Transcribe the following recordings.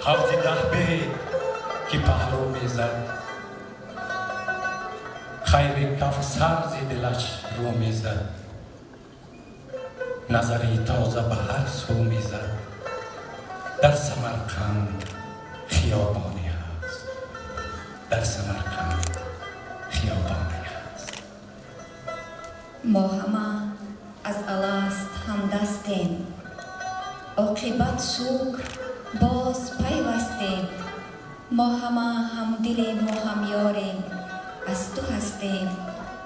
هفده بید که پهلو میزد، خیر کف سر زی دلش رو میزد، نظری تازه به هر سو میزد. در سمرقند خیابانی هست، در سمرقند خیابانی هست. ما همه از الست همدستیم، عاقبت شکر باز پیوستیم. ما همه هم دلیم و هم یاریم، از تو هستیم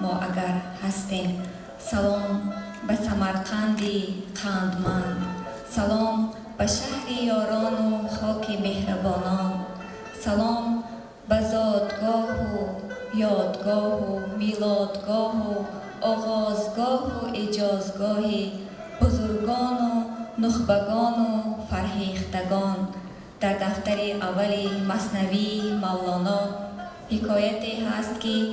ما اگر هستیم. سلام به سمرقندی قندمند، سلام به شهر یاران و خاک مهربانان، سلام به زادگاه و یادگاه و میلادگاه و آغازگاه و اجازگاه بزرگان و نخبگان و فرهیختگان. در دفتر اول مثنوی مولانا حکایتی هست که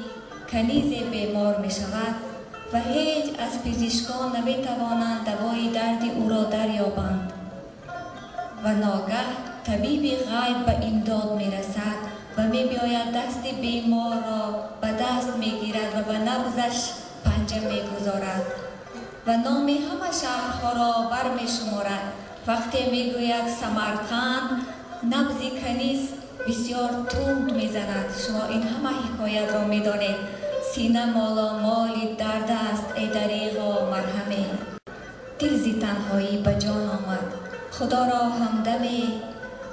کنیز بیمار می شود و هیچ از پزشکان نمی توانند دوای درد او را دریابند و ناگه طبیب غیب به امداد می رسد و می بیاید دست بیمار را به دست می گیرد و به نبضش پنجه می گذارد و نام همه شهرها را بر می شمارد. وقتی می گوید سمرقند، نبض کنیز بسیار تند می زند. شما این همه حکایت را می دانید. سینه مالا مالی درد است ای دریغا مرهمه، دل زی تنهایی به جان آمد خدا را همدمی.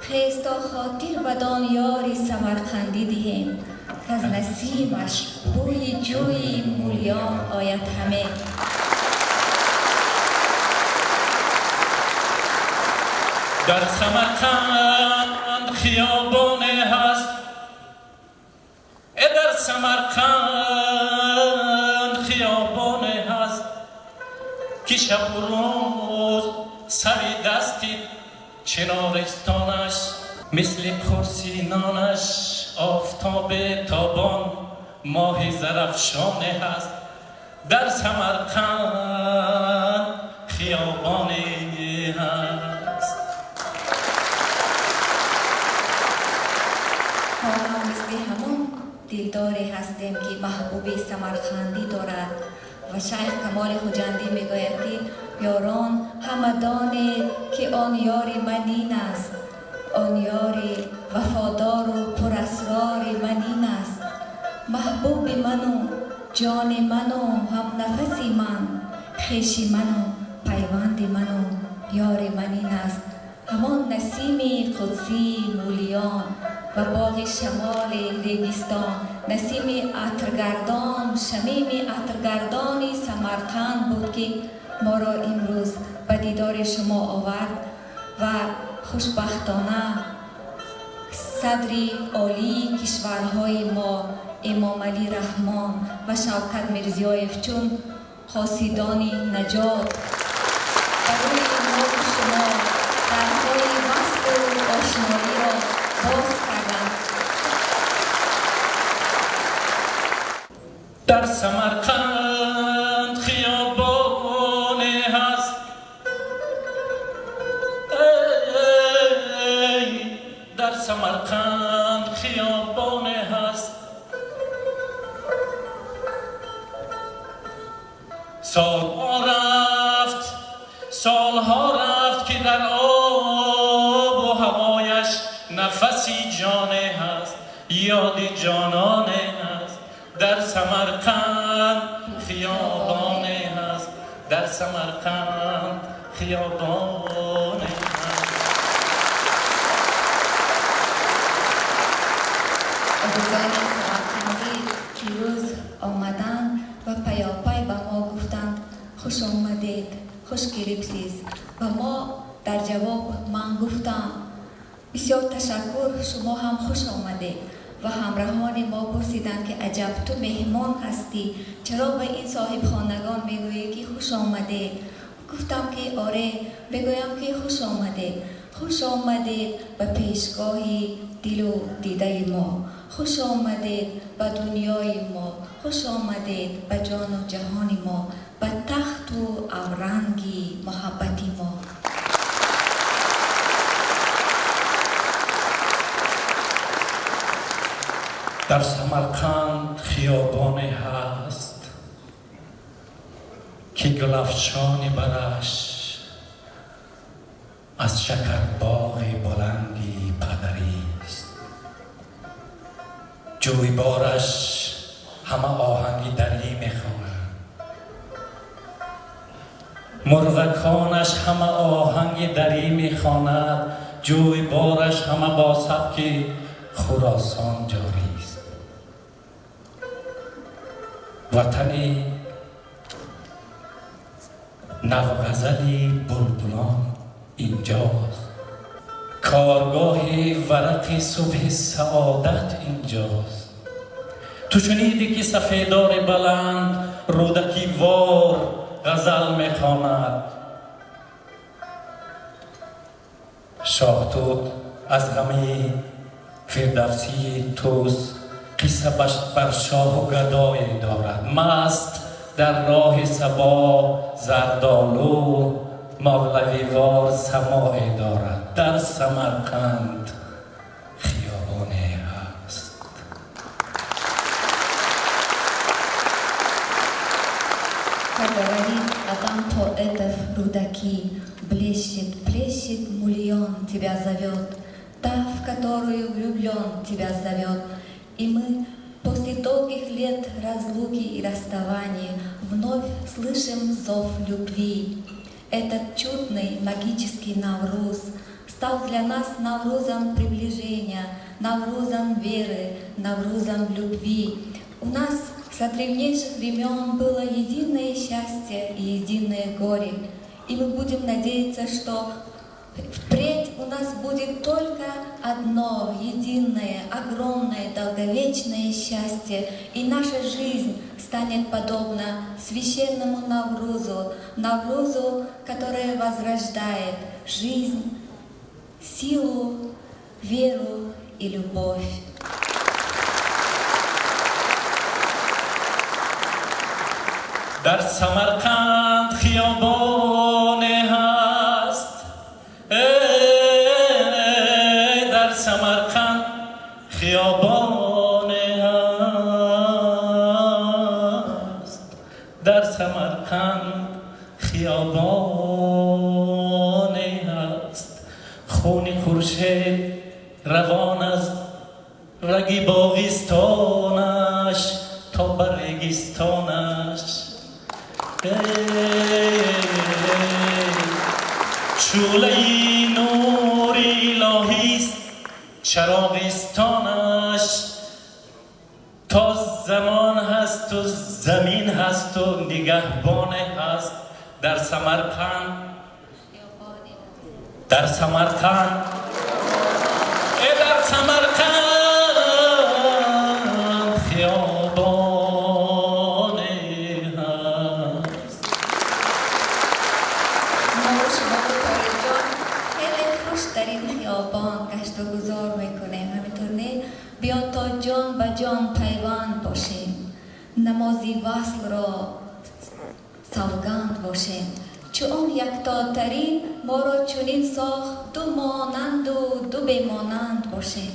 خیز تا خاطر بدان یاری سمرقندی دهیم، که از نسیمش بوی جوی مولیان آید همه. در سمرقند خیابانی هست، در سمرقند خیابانی هست که شب و روز سر دستی چنارستانش مثل قرصی نانش آفتاب تابان ماه زرفشانی هست. در سمرقند خیابانی هست. ما هم مثل همون دلداری هستیم که محبوبی سمرقندی دارد و شیخ کمال خجندی میگوید که یاران همه دانید که آن یاری من این است، آن یاری وفادار و پر اسرار من این است. محبوب من و جان من و هم نفسی من، خویشی من و پیوند من و یار من این است. همان نسیم قدسی مولیان و باغ شمال ریگستان، نسیم عطرگردان، شمیم عطرگردانی سمرقند بود که ما را امروز به دیدار شما آورد و خوشبختانه صدری عالی کشورهای ما امام علی رحمان و شوکت میرزیایف چون قاصدان نجات برای ما شما درهای وصل و آشنایی را باز کردند. در سمرقند خیابانی هست، در سمرقند خیابانی هست. سالها رفت که در آب و هوایش نفسی جانه هست، یاد جانانه هست. در سمرقند خیابانی هست، در سمرقند خیابانی هست. عزیزان سمرقندی پیروز آمدند و پیاپی به ما گفتند خوش آمدید، خوش گریبسیز. و ما در جواب من گفتم بسیار تشکر، شما هم خوش آمدید. و همراهان ما پرسیدند که عجب تو مهمان هستی، چرا به این صاحب خانگان میگویی که خوش آمدید؟ گفتم که آره، بگویم که خوش آمدید. خوش آمدید به پیشگاهی دل و دیده ما، خوش آمدید به دنیای ما، خوش آمدید به جان و جهان ما، به تخت و اورنگی محبتی ما. در سمرقند خیابانی هست که گلفشانی برش از شکرباغ بلندی پدری است. جویبارش همه آهنگی دری میخواند، مرغکانش همه آهنگ دری میخواند، جویبارش همه با سبک خراسان جاری است. وطنی نوغزلی بلبلان اینجاست، کارگاه ورق صبح سعادت اینجاست. تو شنیدی که سفیدار بلند رودکی وار غزل میخواند، شاهتوت از غمی فردوسی توس قصه بر شاه و گدای دارد. مست در راه صبا زردالو مولوی وار سماعی دارد. در سمرقند خیابانی هست. Как говорит Адам поэтов Рудаки, блещет, плещет мульон, тебя зовет, та, в которую влюблен, тебя зовет. И мы после долгих лет разлуки и расставания вновь слышим зов любви. Этот чудный магический Навруз стал для нас Наврузом приближения, Наврузом веры, Наврузом любви. У нас с древнейших времен было единое счастье и единое горе. И мы будем надеяться, что впредь у нас будет только одно, единое, огромное, долговечное счастье. И наша жизнь станет подобна священному Наврузу, Наврузу, который возрождает жизнь, силу, веру и любовь. در سمرقند خیابانی هست، در سمرقند خیابانی هست، در سمرقند خیابانی هست. خون خورشید روان از رگی باغستانش تا بر ریگستانش. شعله نور الهی است چراغستانش، تا زمان هست و زمین هست و نگهبان هست. در سمرقند، در سمرقند، در سمرقند گذار میکنیم. همینطور نه بیا تا جان به جان پیوند باشیم، نمازی وصل را سوگند باشیم. چون یکتا ترین ما را چنین ساخت، دو مانند و دو بمانند باشیم.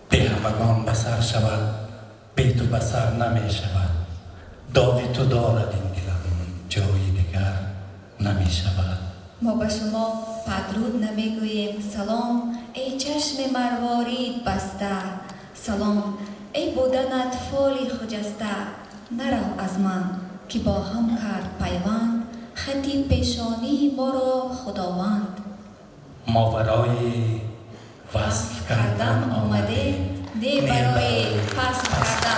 به همگان بسر شود، به تو بسر نمی شود. داغ تو دارد این دلم، جای دیگر نمی شود. ما به شما پدرود نمیگوییم سلام ای چشم مروارید بسته، سلام ای بودنت فالی خجسته. نرو از من که با هم کرد پیوند، خطی پیشانی ما را خداوند. ما برای وصل کردن آمده، نه برای فصل کردن.